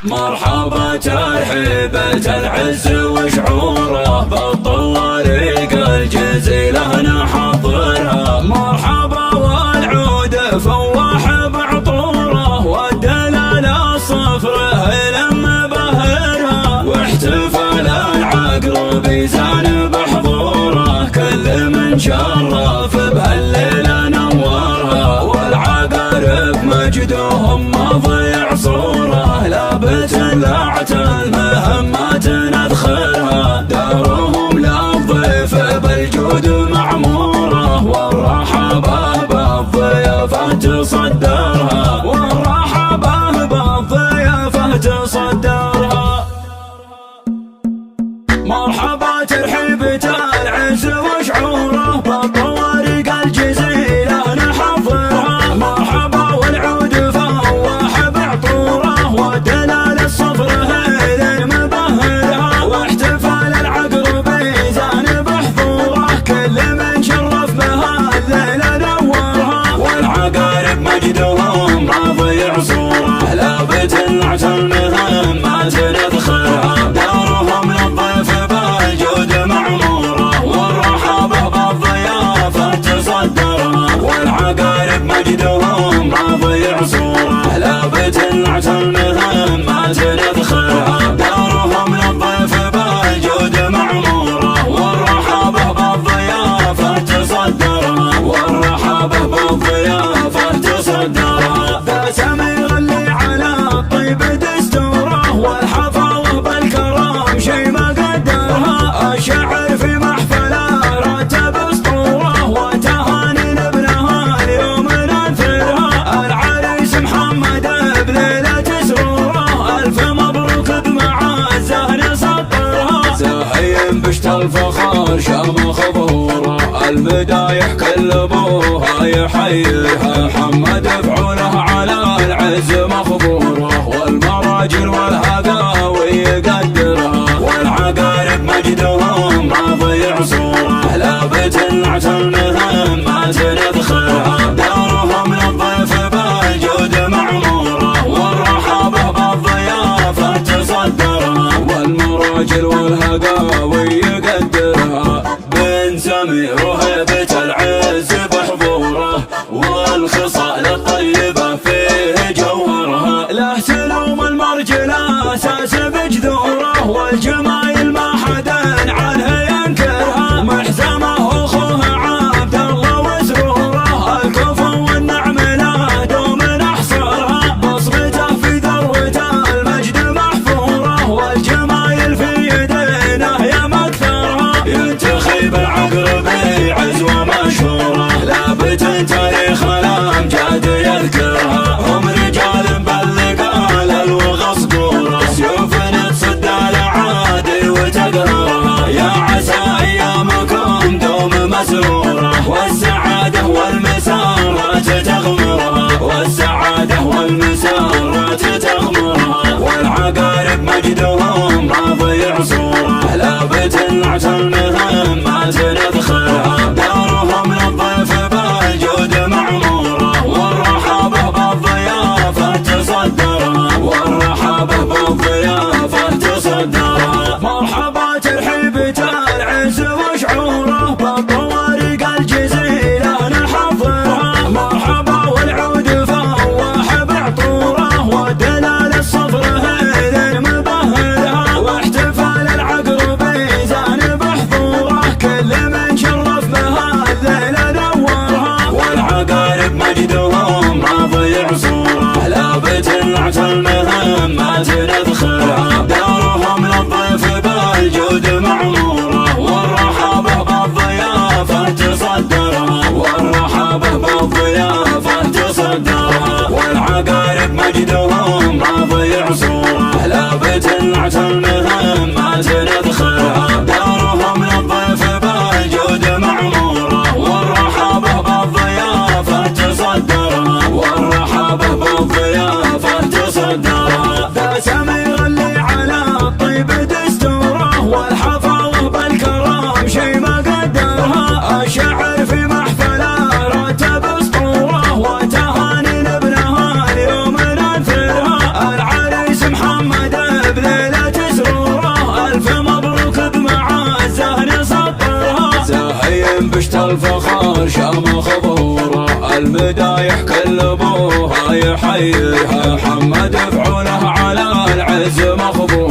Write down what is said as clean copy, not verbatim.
مرحبا ترحيبة العز وشعوره بالطوارق الجزيلة نحضرها. مرحبا والعود فواح بعطوره والدلال الصفر لما بهرها، واحتفال العقرب يزان بحضوره كل من شرف بهالليلة نورها. والعقارب مجدهم ما ضيع صوره لابت لعت المهمات ندخلها. دارهم للضيف بالجود معموره والرحبة بالضيافة تصدرها. والرحبة بالضيافة تصدرها. مرحبا ترحيبة العز وشعوره بالطوارق الجزيلة نحضرها. مرحبا والعود فواح بعطوره والدلال الصفر هيل مبهرها، واحتفال العقرب يزان بحضوره كل من شرف بها الليلة نورها. والعقارب مجدهم ما ضيع صوره لابت لعت المهمات ندخلها. دارهم للضيف بالجود معموره والرحبة بالضيافة تصدرها. والعقارب مجدهم ما ضيع صوره لابت لعت المهمات ندخلها. دارهم للضيف بالجود معموره والرحبة بالضيافة تصدرها. والرحبة بالضيافة تصدرها. ذا سمير اللي على الطيب دستوره والحفاوة بالكرم شي ما قدرها. الشعر في محفله رتب اسطوره وتهاني لابنها اليوم ننثرها. العريس محمد بليلة سروره الف مبروك بمعزه نسطرها. زاهين بشت الفخار شام خبوره المدايح كل ابوها يحييها. محمد فعوله على العز مخبوره والمراجل والهقاوي يقدرها. والعقارب مجدهم ما ضيع صوره لابت لعت المهمات ندخلها. دارهم للضيف بالجود معموره والرحبة بالضيافة تصدرها. والمراجل والهقاوي يقدرها. بن سمير وهيبة العز بحضوره والخصال الطيبة فيه جوهرها. له سلوم المرجلة اساس بجذوره والجمايل ما حدا عنه ينكرها. محزمه اخوه عبد الله وسروره الكفو والنعم لا دوم نحصرها. بصمته في ذروة المجد محفوره والجمايل في يدينه يا مكثرها. ينتخب العقربي عزوة مشهوره لابت تاريخ الامجاد يذكرها. هم رجال باللقال الوغى صقوره سيوف تصدى العادي وتقهرها. يا عسى ايامكم دوم مسروره والسعاده والمسارات تغمرها. والسعاده والمسارات تغمرها. والعقارب مجدهم ما ضيع صوره لابت لعت المهمات ندخلها. دارهم للضيف بالجود معموره والرحبة بالضيافة تصدرها. والرحبة بالضيافة تصدرها. مرحبا ترحيبة العز وشعوره بالطوارق الجزيلة نحضرها. مرحبا والعود فواح بعطوره والدلال الصفر هيل مبهرها، واحتفال العقرب يزان بحضوره كل من شرف بها الليلة نورها. والعقارب مجدهم ما ضيع صوره لابت لعت المهمات ندخلها. دارهم للضيف بالجود معموره والرحبة بالضيافة تصدرها. والرحبة بالضيافة تصدرها. والعقارب مجدهم ما ضيع صوره لابت لعت المهمات ندخلها. دارهم للضيف بالجود معموره والرحبة بالضيافة تصدرها. والرحبة بالضيافة تصدرها. ذا سمير الفخر شامخ ظهوره، المدايح كل ابوها يحييها، محمد فعوله على العز مخبور.